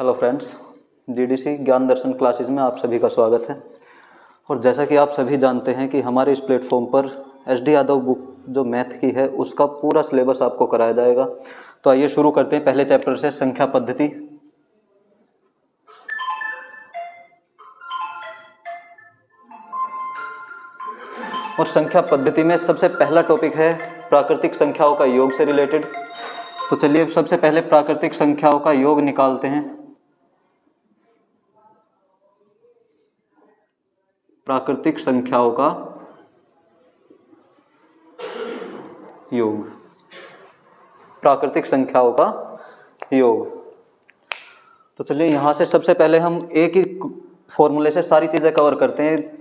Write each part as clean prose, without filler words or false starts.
Hello friends, GDC ज्ञान दर्शन classes में आप सभी का स्वागत है। और जैसा कि आप सभी जानते हैं कि हमारे इस प्लेटफॉर्म पर एसडी यादव बुक जो मैथ की है उसका पूरा सिलेबस आपको कराया जाएगा। तो आइए शुरू करते हैं पहले चैप्टर से, संख्या पद्धति। और संख्या पद्धति में सबसे पहला टॉपिक है प्राकृतिक संख्याओं का योग से रिलेटेड। तो चलिए सबसे पहले प्राकृतिक संख्याओं का योग निकालते हैं। प्राकृतिक संख्याओं का योग, प्राकृतिक संख्याओं का योग। तो चलिए यहां से सबसे पहले हम एक ही फॉर्मूले से सारी चीजें कवर करते हैं,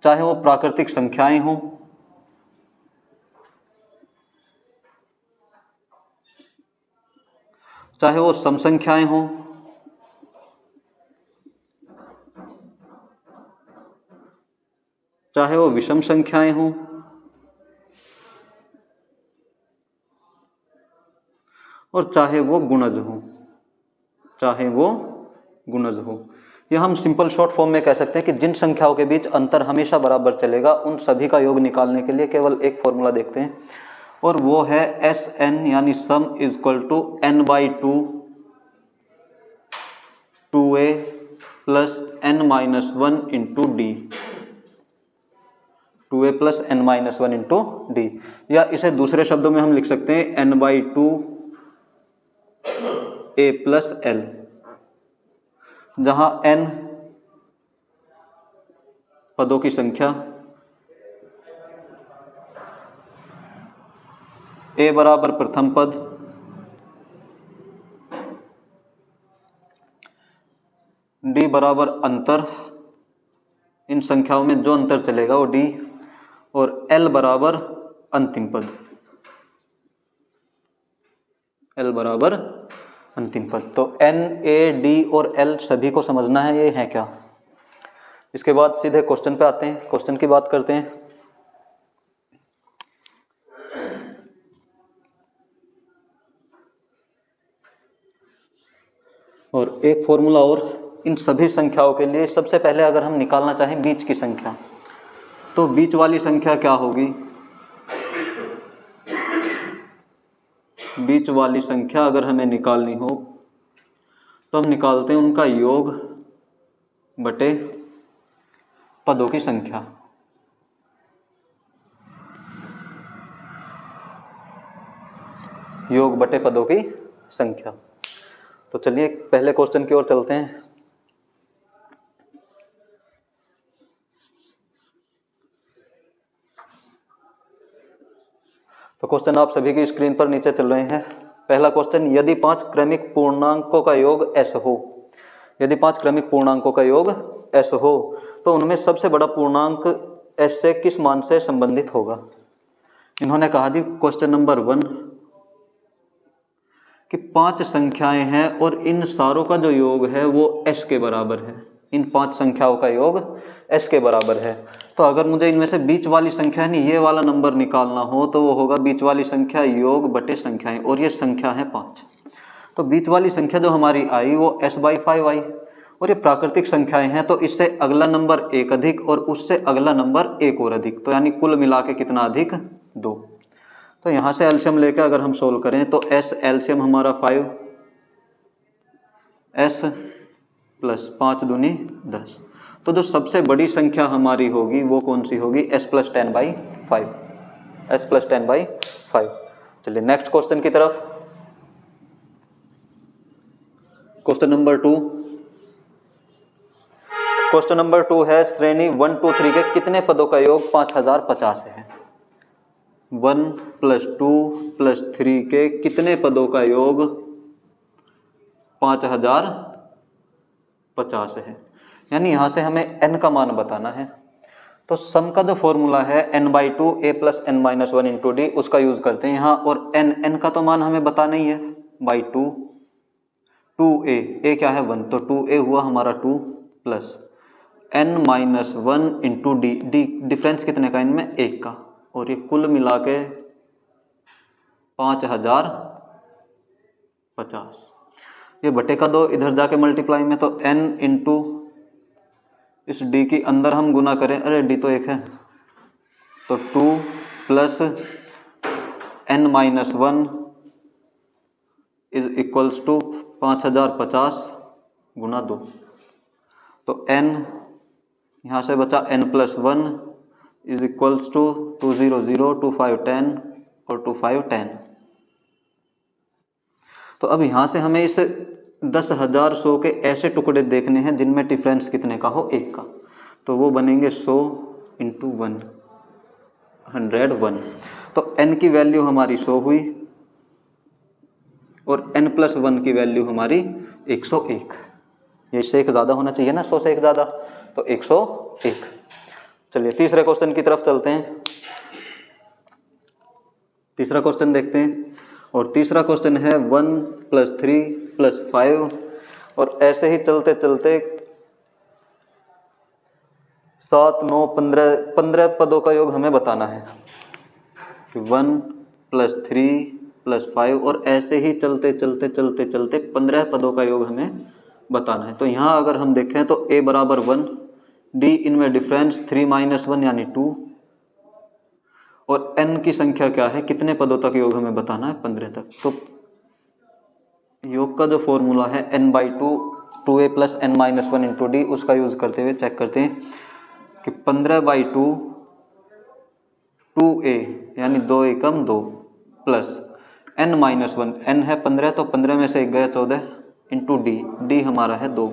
चाहे वो प्राकृतिक संख्याएं हों, चाहे वो सम संख्याएं हों, चाहे वो विषम संख्याएं हों, और चाहे वो गुणज हो, चाहे वो गुणज हो। यह हम सिंपल शॉर्ट फॉर्म में कह सकते हैं कि जिन संख्याओं के बीच अंतर हमेशा बराबर चलेगा उन सभी का योग निकालने के लिए केवल एक फॉर्मूला देखते हैं, और वो है एस एन यानी sum is equal to n by two 2a plus n minus one into d, 2a plus n minus one into d. या इसे दूसरे शब्दों में हम लिख सकते हैं n by two a plus l, जहां n पदों की संख्या, a बराबर प्रथम पद, d बराबर अंतर, इन संख्याओं में जो अंतर चलेगा वो d, और l बराबर अंतिम पद, l बराबर अंतिम पद। तो n, a, d और l सभी को समझना है ये है क्या। इसके बाद सीधे क्वेश्चन पे आते हैं, क्वेश्चन की बात करते हैं। और एक फॉर्मूला और इन सभी संख्याओं के लिए, सबसे पहले अगर हम निकालना चाहें बीच की संख्या, तो बीच वाली संख्या क्या होगी। बीच वाली संख्या अगर हमें निकालनी हो तो हम निकालते हैं उनका योग बटे पदों की संख्या। योग बटे पदों की संख्या। तो चलिए पहले क्वेश्चन की ओर चलते हैं। तो क्वेश्चन आप सभी की स्क्रीन पर नीचे चल रहे हैं। पहला क्वेश्चन, यदि 5 क्रमिक पूर्णांकों का योग s हो, यदि 5 क्रमिक पूर्णांकों का योग s हो तो उनमें सबसे बड़ा पूर्णांक s से किस मान से संबंधित होगा। इन्होंने कहा जी क्वेश्चन नंबर 1 कि 5 संख्याएं हैं और इन सारों का जो योग है वो s के बराबर है। इन 5 संख्याओं का योग s के बराबर है। तो अगर मुझे इनमें से बीच वाली संख्या यानी ये वाला नंबर निकालना हो तो वो होगा बीच वाली संख्या योग बटे संख्याएं, और ये संख्या है 5। तो बीच वाली संख्या जो हमारी आई वो s/5 आई, और ये प्राकृतिक संख्याएं हैं तो इससे अगला नंबर 1 अधिक और उससे अगला नंबर 1 और अधिक, तो यानी कुल मिला के कितना अधिक 2। तो यहां से एलसीएम लेकर अगर हम सोल्व करें तो s एलसीएम हमारा 5, s प्लस 5 दूनी 10। तो जो सबसे बड़ी संख्या हमारी होगी वो कौन सी होगी, s प्लस 10/5, s प्लस 10/5। चलिए नेक्स्ट क्वेश्चन की तरफ। क्वेश्चन नंबर 2, क्वेश्चन नंबर 2 है श्रेणी 1, 2, 3 के कितने पदों का योग 5050 है। 1 प्लस 2 प्लस 3 के कितने पदों का योग 5050 है। यानी यहां से हमें n का मान बताना है। तो सम का जो फॉर्मूला है n/2 a plus n minus one into D, उसका यूज करते हैं यहाँ। और n का तो मान हमें बताना ही है, बाई 2, 2a, a क्या है 1, तो 2a हुआ हमारा 2 plus n minus one into D, D difference कितने का इनमें 1 का, और ये कुल मिला के 5050। ये बटे का 2 इधर जाके मल्टीप्लाई में, तो n इंटू इस d की अंदर हम गुना करें, अरे d तो 1 है, तो 2 plus n minus 1 is equals to 5050 गुना 2। तो n यहाँ से बचा n plus 1 is equals to 200 2510 और 2510। तो अब यहाँ से हमें इस 10,000 100 के ऐसे टुकड़े देखने हैं जिनमें डिफरेंस कितने का हो, 1 का। तो वो बनेंगे 100 इंटू 1, 101। तो n की वैल्यू हमारी 100 हुई और n प्लस 1 की वैल्यू हमारी 101। ये इससे एक ज़्यादा होना चाहिए ना, 100 से एक ज़्यादा, तो 101। चलिए तीसरे क्वेश्चन की तरफ चलते हैं। तीसरा क्वेश्चन देखते हैं, और तीसरा क्वेश्चन है 1 प्लस 3 प्लस 5, और ऐसे ही चलते चलते 7 9 15 पदों का योग हमें बताना है कि 1 प्लस 3 प्लस 5, और ऐसे ही चलते चलते चलते चलते 15 पदों का योग हमें बताना है। तो यहाँ अगर हम देखें तो a बराबर 1, d इनमें डिफरेंस 3 माइनस 1 यानी 2, और n की संख्या क्या है, कितने पदों तक योग हमें बताना है, 15 तक। तो योग का जो फॉर्मूला है n/2 2a plus n minus 1 into D, उसका यूज करते हुए चेक करते हैं कि 15/2 2a यानी 2 एकम 2 प्लस n माइनस 1, n है 15 तो 15 में से 1 गया 14 इंटू डी, डी हमारा है 2।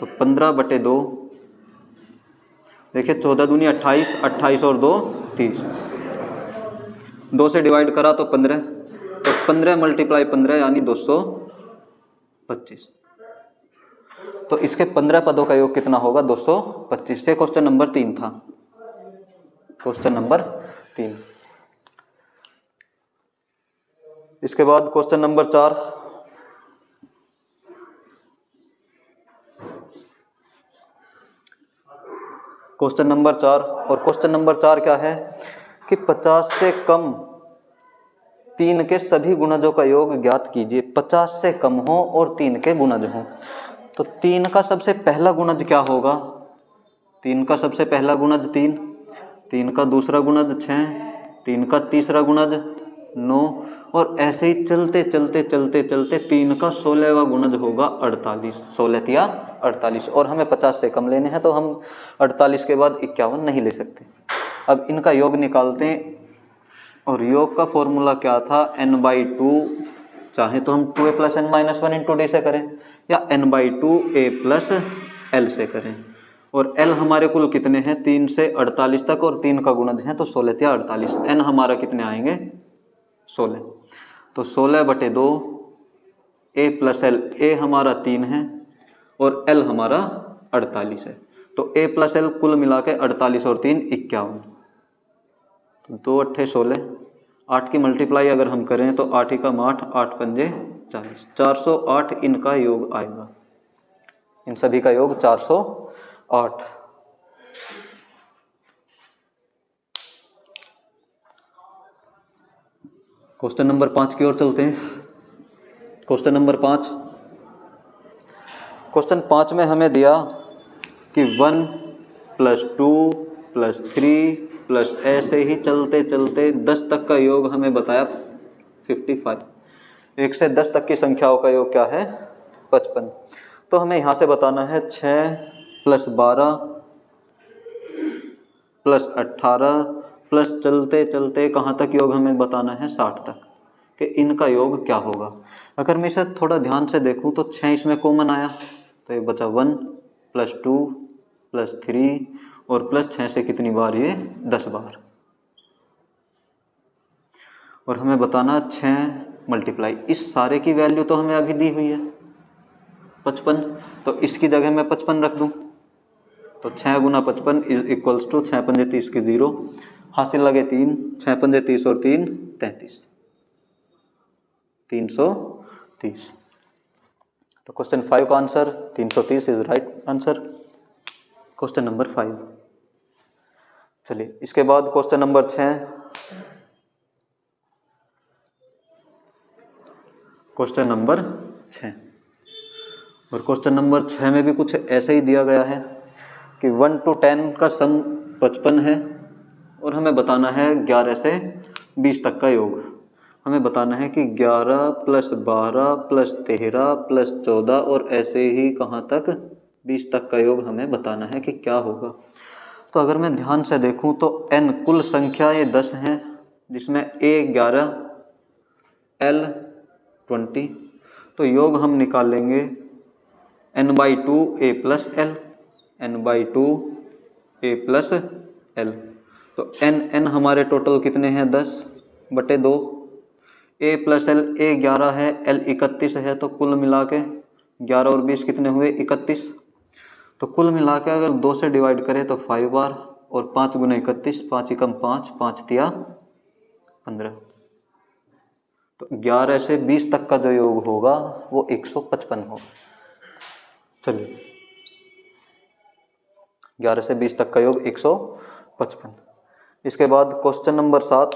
तो 15/2, देखिए 14 दूनी 28, 28 और 2 30, 2 से डिवाइड करा तो 15, तो 15 मल्टीप्लाई 15 यानी 225। तो इसके 15 पदों का योग कितना होगा, 225। से क्वेश्चन नंबर 3 था, क्वेश्चन नंबर 3। इसके बाद क्वेश्चन नंबर 4। क्वेश्चन नंबर 4, और क्वेश्चन नंबर 4 क्या है कि 50 से कम 3 के सभी गुणजों का योग ज्ञात कीजिए। 50 से कम हो और 3 के गुणज हो। तो 3 का सबसे पहला गुणज क्या होगा, 3 का सबसे पहला गुणज 3, 3 का दूसरा गुणज 6, 3 का तीसरा गुणज 9, और ऐसे ही चलते चलते चलते चलते 3 का 16वां गुणज होगा 48। 16 या 48, और हमें 50 से कम लेने हैं, तो हम 48 के बाद 51 नहीं ले सकते। अब इनका योग निकालते हैं, और योग का फॉर्मूला क्या था, n/2, चाहे तो हम 2a plus n minus 1 into D से करें, या n/2 a प्लस l से करें। और l हमारे कुल कितने हैं, 3 से 48 तक, और 3 का गुणज है तो 16 या 48। n हमारा कितने आएंगे, 16। तो 16/2 a प्लस l, a हमारा 3 है और l हमारा 48 है। तो a प्लस l कुल मिला के 48 और 3 51। तो 2 अट्ठे 16, 8 की मल्टीप्लाई अगर हम करें तो 8 एकम 8, 8 पंजे 40, 408 इनका योग आएगा। इन सभी का योग 408। क्वेश्चन नंबर 5 की ओर चलते हैं। क्वेश्चन नंबर 5, क्वेश्चन 5 में हमें दिया कि 1 प्लस 2 प्लस 3 प्लस ऐसे ही चलते चलते 10 तक का योग हमें बताया 55। 1 से 10 तक की संख्याओं का योग क्या है, 55। तो हमें यहाँ से बताना है 6 प्लस 12 प्लस 18 प्लस चलते चलते कहाँ तक योग हमें बताना है, 60 तक, कि इनका योग क्या होगा। अगर मैं इसे थोड़ा ध्यान से देखूँ तो 6 इसमें कॉमन आया, तो ये बचा 1 प्लस 2 प्लस 3 और प्लस 6 से कितनी बार, ये 10 बार। और हमें बताना 6 मल्टीप्लाई, इस सारे की वैल्यू तो हमें अभी दी हुई है 55, तो इसकी जगह मैं 55 रख दूं, तो 6 गुना 55 इज इक्वल्स टू 6 पंजे 30 की 0, हासिल लगे 3, 6 पंजे 30 और 3 33, 330। तो क्वेश्चन 5 का answer 330 is right answer, question number 5। चलिए इसके बाद क्वेश्चन नंबर 6। Question number 6। और क्वेश्चन नंबर 6 में भी कुछ ऐसे ही दिया गया है कि 1 to 10 का सम 55 है और हमें बताना है 11 से 20 तक का योग। हमें बताना है कि 11 + 12 + 13 + 14 और ऐसे ही कहाँ तक 20 तक का योग हमें बताना है कि क्या होगा। तो अगर मैं ध्यान से देखूं तो n कुल संख्या ये 10 हैं, जिसमें a 11 l 20। तो योग हम निकाल लेंगे n/2 a + l, n/2 a + l। तो n हमारे टोटल कितने हैं 10/2। a + l, a 11 है, l 31 है, तो कुल मिला के 11 और 20 कितने हुए 31। तो कुल मिला के अगर 2 से डिवाइड करें तो 5 बार, और 5 × 31, 5 × 5, 5 × 15। तो 11 से 20 तक का जो योग होगा वो 155 होगा। चलिए 11 से 20 तक का योग 155। इसके बाद क्वेश्चन नंबर 7।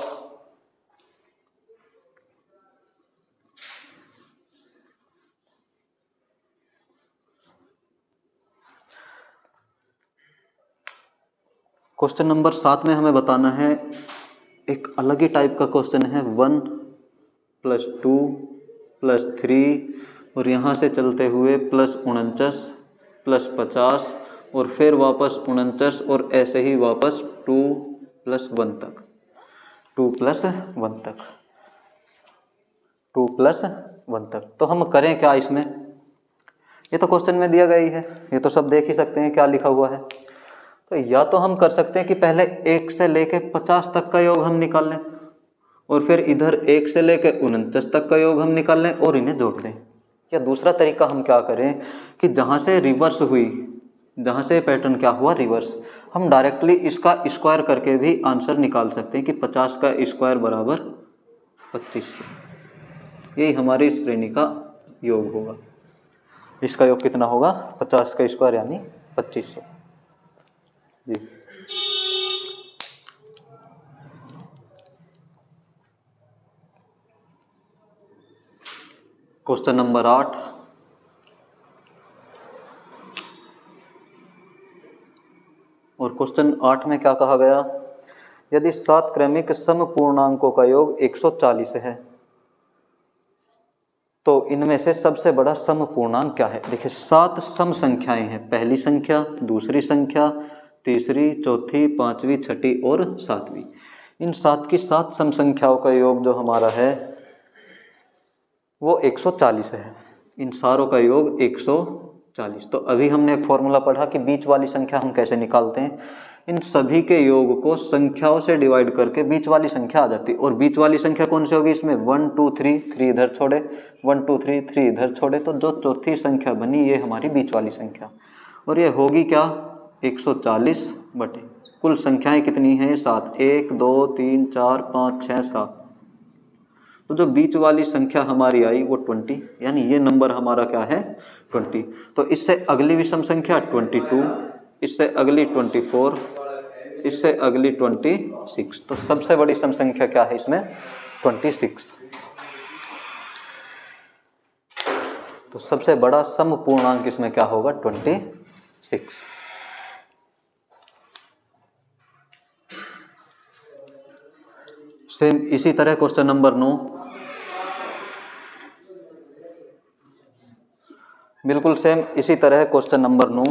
क्वेश्चन नंबर 7 में हमें बताना है, एक अलग ही टाइप का क्वेश्चन है। 1 + 2 + 3 और यहाँ से चलते हुए +49 + 50 और फिर वापस 49 और ऐसे ही वापस 2 + 1 तक, 2 + 1 तक, 2 + 1 तक। तो हम करें क्या इसमें? ये तो क्वेश्चन में दिया गया ही है, ये तो सब देख ही सकते हैं क्या लिखा हुआ है। तो या तो हम कर सकते हैं कि पहले 1 से लेके 50 तक का योग हम निकाल लें, और फिर इधर 1 से लेके 49 तक का योग हम निकाल लें और इन्हें जोड़ दें। या दूसरा तरीका हम क्या करें कि जहाँ से रिवर्स हुई, जहाँ से पैटर्न क्या हुआ रिवर्स, हम डायरेक्टली इसका स्क्वायर करके भी आंसर निकाल सकते हैं कि 50 का स्क्वायर बराबर 25। यही हमारी श्रेणी का योग होगा। इसका योग कितना होगा? 50 का स्क्वायर यानी 2500 जी। Question number 8। और क्वेश्चन 8 में क्या कहा गया? यदि 7 क्रमिक सम पूर्णांकों का योग 140 है तो इनमें से सबसे बड़ा सम पूर्णांक क्या है? देखिए 7 सम संख्याएं हैं, पहली संख्या, दूसरी संख्या, तीसरी, चौथी, पांचवी, छठी और सातवीं। इन 7 की 7 सम संख्याओं का योग जो हमारा है वो 140 है। इन सारों का योग 140। तो अभी हमने एक फॉर्मूला पढ़ा कि बीच वाली संख्या हम कैसे निकालते हैं। इन सभी के योग को संख्याओं से डिवाइड करके बीच वाली संख्या आ जाती है। और बीच वाली संख्या कौन सी होगी इसमें? 1 2 3, 3 इधर छोड़े, 1 2 3, 3 इधर छोड़े, तो जो चौथी संख्या बनी ये हमारी बीच वाली संख्या। और ये होगी क्या? 140 बटे कुल संख्याएं कितनी हैं? 7। 1 2 3 4 5 6 7। तो जो बीच वाली संख्या हमारी आई वो 20, यानी ये नंबर हमारा क्या है? 20। तो इससे अगली विषम संख्या 22, इससे अगली 24, इससे अगली 26। तो सबसे बड़ी सम संख्या क्या है इसमें? 26। तो सबसे बड़ा सम पूर्णांक इसमें क्या होगा? 26। सेम इसी तरह क्वेश्चन नंबर 9। बिल्कुल सेम इसी तरह क्वेश्चन नंबर 9।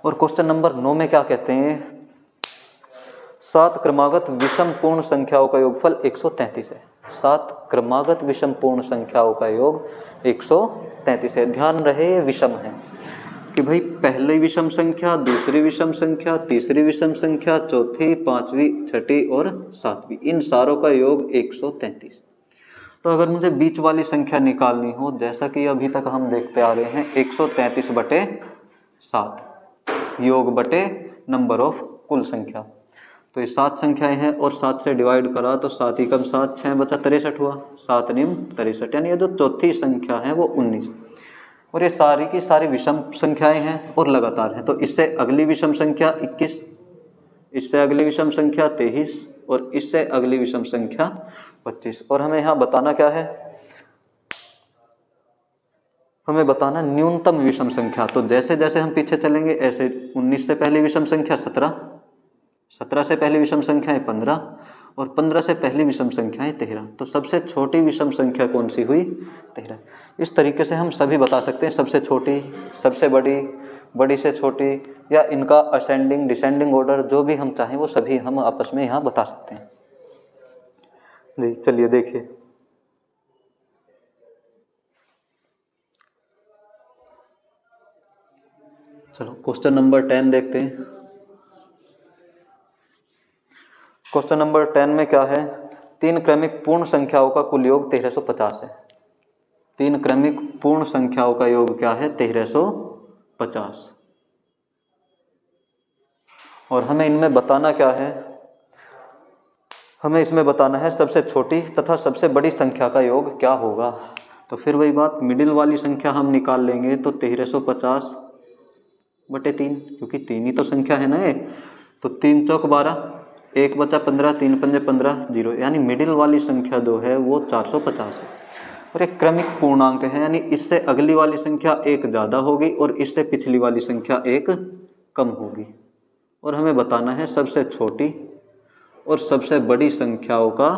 और क्वेश्चन नंबर 9 में क्या कहते हैं? 7 क्रमागत विषम पूर्ण संख्याओं का योगफल 133 है। 7 क्रमागत विषम पूर्ण संख्याओं का योग 133 है। ध्यान रहे ये विषम है कि भाई पहली विषम संख्या, दूसरी विषम संख्या, तीसरी विषम संख्या, चौथी, पांचवी, छठी और सातवीं, इन सारों का योग 133। तो अगर मुझे बीच वाली संख्या निकालनी हो, जैसा कि अभी तक हम देखते आ रहे हैं, 133/7 योग बटे नंबर ऑफ कुल संख्या। तो ये 7 संख्याएं हैं और 7 से डिवाइड करा तो 7 × 7 6 बचा 63 हुआ, 7 × 63, यानी ये जो चौथी संख्या है वो 19। और ये सारी की सारी विषम संख्याएं हैं और लगातार हैं। तो इससे अगली विषम संख्या 21, इससे अगली विषम संख्या 23 और इससे अगली विषम संख्या 25। और हमें यहाँ बताना क्या है, हमें बताना न्यूनतम विषम संख्या। तो जैसे जैसे हम पीछे चलेंगे ऐसे 19 से पहली विषम संख्या 17, 17 से पहली विषम संख्या है 15 और 15 से पहली विषम संख्या है 13। तो सबसे छोटी विषम संख्या कौन सी हुई, 13। इस तरीके से हम सभी बता सकते हैं, सबसे छोटी, सबसे बड़ी, बड़ी से छोटी, या इनका असेंडिंग डिसेंडिंग ऑर्डर, जो भी हम चाहें वो सभी हम आपस में यहाँ बता सकते हैं जी। चलिए देखिए, चलो क्वेश्चन नंबर 10 देखते हैं। क्वेश्चन नंबर 10 में क्या है, 3 क्रमिक पूर्ण संख्याओं का कुल योग 1350 है। 3 क्रमिक पूर्ण संख्याओं का योग क्या है, 1350। और हमें इनमें बताना क्या है, हमें इसमें बताना है सबसे छोटी तथा सबसे बड़ी संख्या का योग क्या होगा। तो फिर वही बात, मिडिल वाली संख्या हम निकाल लेंगे तो 1350/3, क्योंकि 3 ही तो संख्या है ना ये। तो 3 चौक 12, 1 बचा 15, 3 पंजे 15, 0, यानी मिडिल वाली संख्या जो है वो 450 है। और एक क्रमिक पूर्णांक है, यानी इससे अगली वाली संख्या एक ज़्यादा होगी और इससे पिछली वाली संख्या एक कम होगी। और हमें बताना है सबसे छोटी और सबसे बड़ी संख्याओं का,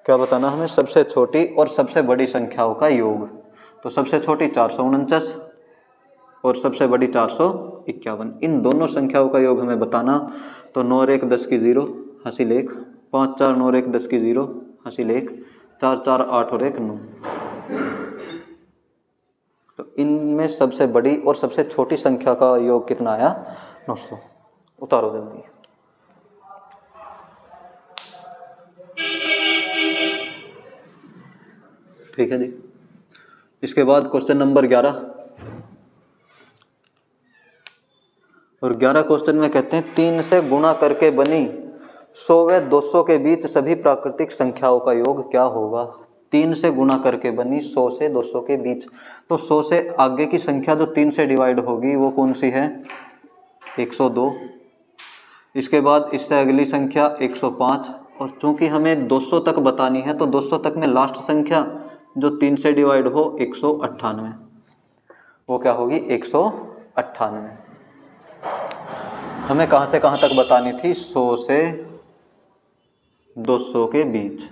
क्या बताना हमें, सबसे छोटी और सबसे बड़ी संख्याओं का योग। तो सबसे छोटी 449 और सबसे बड़ी 451, इन दोनों संख्याओं का योग हमें बताना। तो 9 और 1 10 की 0, हासिल 1, 5 4 9 और 1 10 की 0, हासिल 1, 4 4 8 और 1 9। तो इनमें सबसे बड़ी और सबसे छोटी संख्या का योग कितना आया, 900। उतारो जल्दी। ठीक है जी। इसके बाद क्वेश्चन नंबर 11, और 11 क्वेश्चन में कहते हैं 3 से गुणा करके बनी 100 व 200 के बीच सभी प्राकृतिक संख्याओं का योग क्या होगा। 3 से गुणा करके बनी 100 से 200 के बीच, तो 100 से आगे की संख्या जो 3 से डिवाइड होगी वो कौन सी है, 102। इसके बाद इससे अगली संख्या 105, और चूंकि हमें 200 तक बतानी है तो 200 तक में लास्ट संख्या जो 3 से डिवाइड हो 198, वो क्या होगी, 198। हमें कहाँ से कहाँ तक बतानी थी, 100 से 200 के बीच,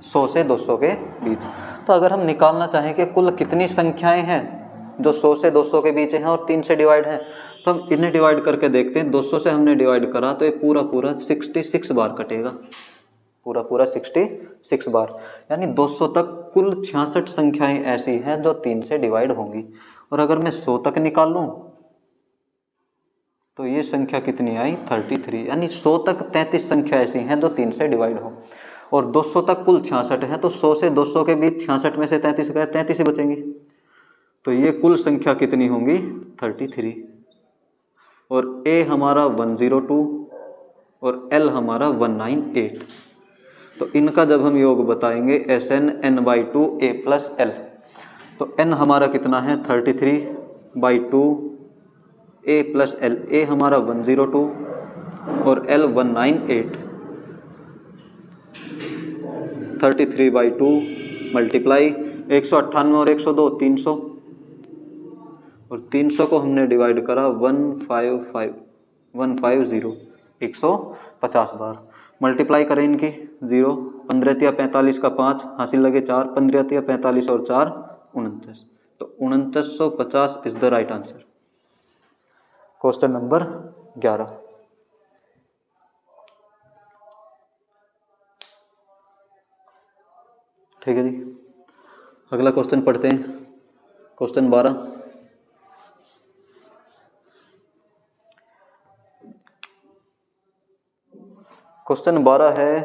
100 से 200 के बीच। तो अगर हम निकालना चाहें कि कुल कितनी संख्याएं हैं जो 100 से 200 के बीच हैं और 3 से डिवाइड हैं, तो हम इन्हें डिवाइड करके देखते हैं। 200 से हमने डिवाइड करा तो ये पूरा पूरा 66 बार कटेगा, पूरा पूरा 66 बार, यानी 200 तक कुल 66 संख्याएं ऐसी हैं जो 3 से डिवाइड होंगी। और अगर मैं 100 तक निकाल लूँ तो ये संख्या कितनी आई, 33, यानी 100 तक 33 संख्या ऐसी हैं जो 3 से डिवाइड हो। और 200 तक कुल 66 है, तो 100 से 200 के बीच 66 में से 33 गए, 33 ही बचेंगी। तो ये कुल संख्या कितनी होंगी, 33। और A हमारा 102 और L हमारा 198। तो इनका जब हम योग बताएंगे SN n/2 A + L, तो N हमारा कितना है, 33/2 A + L। A हमारा 102 और L 198, 33/2 मल्टीप्लाई 198 और 102 300, और 300 को हमने डिवाइड करा 150 150 बार। मल्टीप्लाई करें इनकी 0, 15 × 45 का 5, हासिल लगे 4, 15 × 45 और 4 29, तो 2950 is the right answer. Question number 11। ठीक है जी, अगला क्वेश्चन पढ़ते हैं। क्वेश्चन 12, क्वेश्चन 12 है,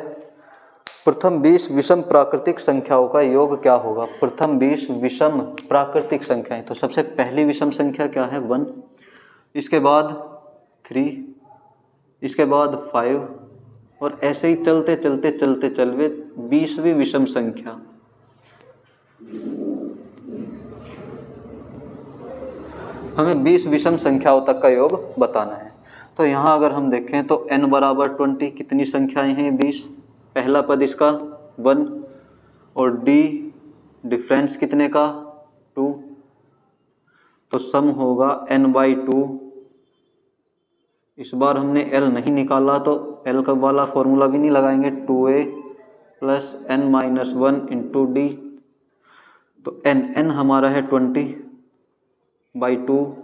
प्रथम 20 विषम प्राकृतिक संख्याओं का योग क्या होगा। प्रथम 20 विषम प्राकृतिक संख्याएं, तो सबसे पहली विषम संख्या क्या है, 1, इसके बाद 3, इसके बाद 5, और ऐसे ही चलते चलते चलते चलते 20वीं विषम संख्या। हमें 20 विषम संख्याओं तक का योग बताना है। तो यहाँ अगर हम देखें तो n = 20, कितनी संख्याएं हैं, 20। पहला पद इसका 1 और डी डिफरेंस कितने का 2, तो सम होगा n/2। इस बार हमने l नहीं निकाला तो l का वाला फॉर्मूला भी नहीं लगाएंगे, 2a plus n-1 into D. तो n हमारा है 20/2,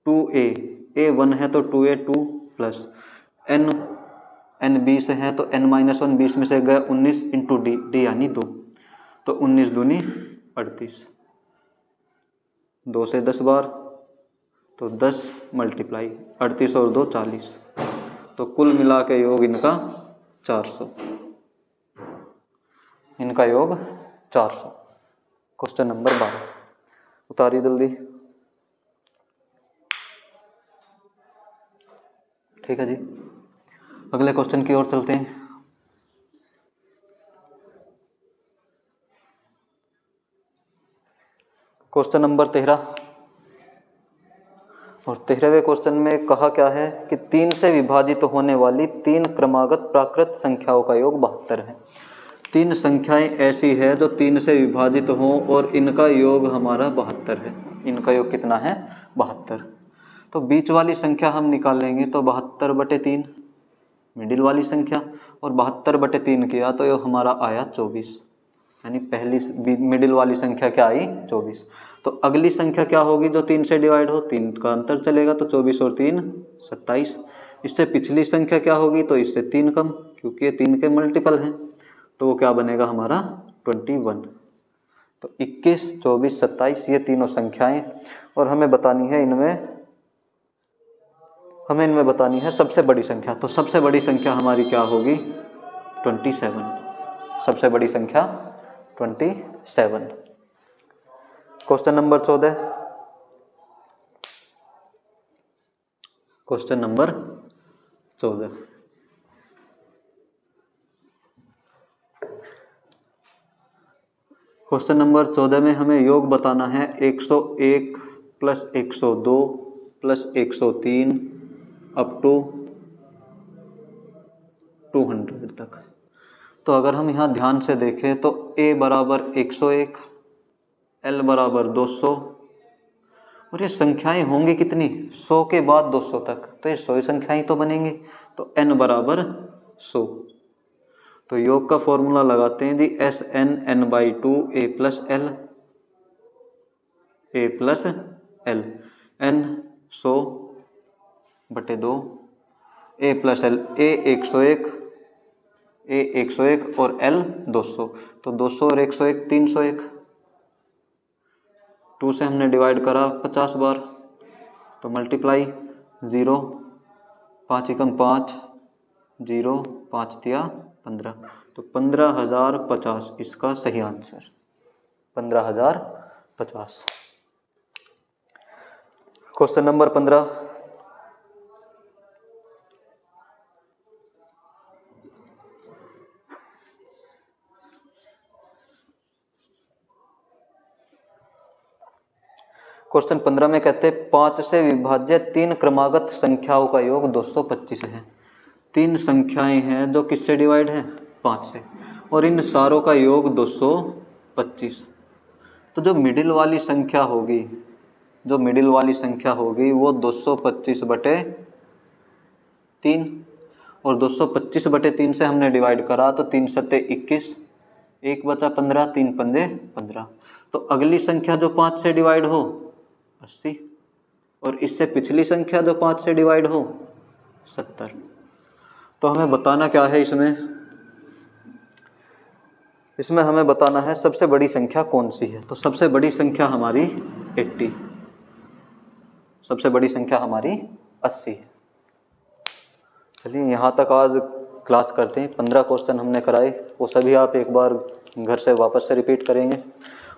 2a, a 1 है तो 2a 2 प्लस n 20 है तो n-1 20 में से गया 19 इंटू डी यानी 2, तो 19 दूनी 38, 2 से 10 बार तो 10 मल्टीप्लाई 38 और 2 40, तो कुल मिला के योग इनका 400, इनका योग 400। क्वेश्चन नंबर 12 उतारिए जल्दी। ठीक है जी, अगले क्वेश्चन की ओर चलते हैं। क्वेश्चन नंबर 13, और 13वें क्वेश्चन में कहा क्या है कि 3 से विभाजित होने वाली 3 क्रमागत प्राकृत संख्याओं का योग 72 है। 3 संख्याएं ऐसी है जो 3 से विभाजित हो और इनका योग हमारा 72 है। इनका योग कितना है 72। तो बीच वाली संख्या हम निकालेंगे तो 72/3 मिडिल वाली संख्या, और 72/3 किया तो ये हमारा आया 24, यानी पहली मिडिल वाली संख्या क्या आई 24। तो अगली संख्या क्या होगी जो 3 से डिवाइड हो, 3 का अंतर चलेगा तो 24 और 3 27। इससे पिछली संख्या क्या होगी, तो इससे 3 कम, क्योंकि ये 3 के मल्टीपल हैं, तो वो क्या बनेगा हमारा 21। तो 21, 24, 27 ये तीनों संख्याएं, और हमें बतानी है इनमें बतानी है सबसे बड़ी संख्या। तो सबसे बड़ी संख्या हमारी क्या होगी 27, सबसे बड़ी संख्या 27। Question number 14, question number 14, question number 14 में हमें योग बताना है 101 प्लस 102 प्लस 103 अप टू 200 तक। तो अगर हम यहाँ ध्यान से देखें तो a बराबर 101, l बराबर 200, और ये संख्याएं होंगी कितनी 100 के बाद 200 तक, तो ये 100 संख्याएं तो बनेंगी। तो n बराबर 100, तो योग का फॉर्मूला लगाते हैं जी Sn n/2 a plus l, a plus l, n 100/2 a plus l, a 101 और l 200, तो 200 और 101 301, 2 से हमने डिवाइड करा 50 बार, तो मल्टीप्लाई 0 5 एकम 5 0 5 तिया 15, तो 15,050 इसका सही आंसर 15,050। क्वेश्चन नंबर 15, क्वेश्चन 15 में कहते हैं 5 से विभाज्य 3 क्रमागत संख्याओं का योग 225 है। 3 संख्याएं हैं जो किससे डिवाइड है 5 से, और इन सारों का योग 225। तो जो मिडिल वाली संख्या होगी वो 225/3, और 225/3 से हमने डिवाइड करा तो 3 सत्ते 21, 1 बचा 15, 3 पंजे 15। तो अगली संख्या जो 5 से डिवाइड हो 80, और इससे पिछली संख्या जो 5 से डिवाइड हो 70। तो हमें बताना क्या है इसमें हमें बताना है सबसे बड़ी संख्या कौन सी है। तो सबसे बड़ी संख्या हमारी 80, सबसे बड़ी संख्या हमारी 80 है। चलिए यहाँ तक आज क्लास करते हैं। 15 क्वेश्चन हमने कराए, वो सभी आप एक बार घर से वापस से रिपीट करेंगे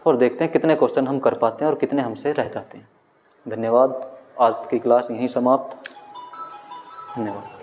और देखते हैं कितने क्वेश्चन हम कर पाते हैं और कितने हमसे रह जाते हैं। धन्यवाद। आज की क्लास यहीं समाप्त। धन्यवाद।